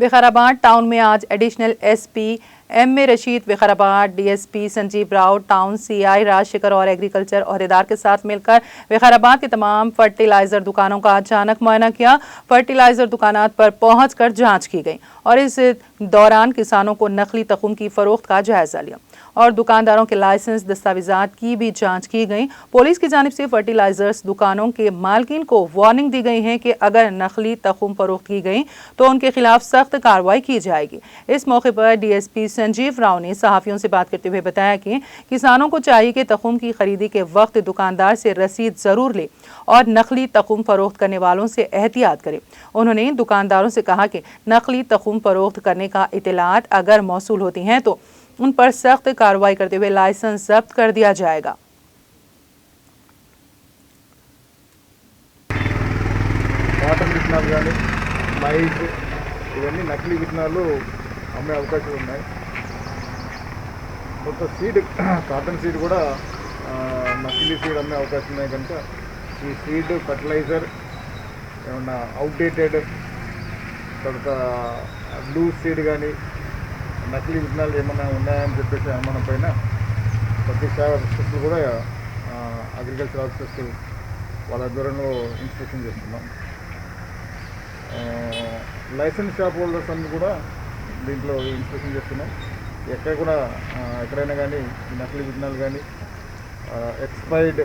Vikarabad town में आज additional SP M A. Rashid, Vikarabad DSP Sanjeev Rao, town CI Rajashekar और एग्रीकल्चर ओहदेदार के साथ मिलकर विकाराबाद के तमाम फर्टिलाइजर दुकानों का अचानक मुआयना किया। फर्टिलाइजर दुकानात पर पहुंचकर जांच की गई और इस दौरान किसानों को नकली तखुम की फरोख्त का जायजा लिया और दुकानदारों के लाइसेंस दस्तावेजात की भी जांच की गई। पुलिस की जानिब से फर्टिलाइजर्स दुकानों के मालकिन को वार्निंग दी गई है कि अगर नकली तखुम फरोख्त की गई तो उनके खिलाफ सख्त कार्रवाई की जाएगी। इस मौके पर डीएसपी संजीव राव ने सहाफियों से बात करते हुए बताया कि किसानों को चाहिए कि तखुम की खरीदी के वक्त दुकानदार से रसीद जरूर ले और नकली तखुम फरोख्त करने वालों से एहतियात करें। उन्होंने दुकानदारों से कहा कि नकली तखुम फरोख्त करने का इत्तलात अगर मौसूल होती हैं तो उन पर सख्त कार्रवाई करते हुए लाइसेंस जब्त कर दिया जाएगा। కాటన్ విత్తనాలు కానీ మైజ్ ఇవన్నీ నకిలీ విత్తనాలు అమ్మే అవకాశాలు ఉన్నాయి. కొంత సీడ్ కాటన్ సీడ్ కూడా నకిలీ సీడ్ అమ్మే అవకాశం ఉన్నాయి కనుక ఈ సీడ్ ఫర్టిలైజర్ ఏమన్నా అవుట్డేటెడ్ తర్వాత లూజ్ సీడ్ కానీ నకిలీ విత్తనాలు ఏమన్నా ఉన్నాయని చెప్పేసి అనుమానం పైన ప్రతి ఆఫీసర్లు కూడా అగ్రికల్చర్ ఆఫీసర్స్ వాళ్ళ ఆధ్వర్యంలో ఇన్స్పెక్షన్ చేస్తున్నాం. లైసెన్స్ షాప్ హోల్డర్స్ అన్ని కూడా దీంట్లో ఇన్స్పెక్షన్ చేస్తున్నాం. ఎక్కడ కూడా ఎక్కడైనా కానీ నకిలీ విత్తనాలు కానీ ఎక్స్పైర్డ్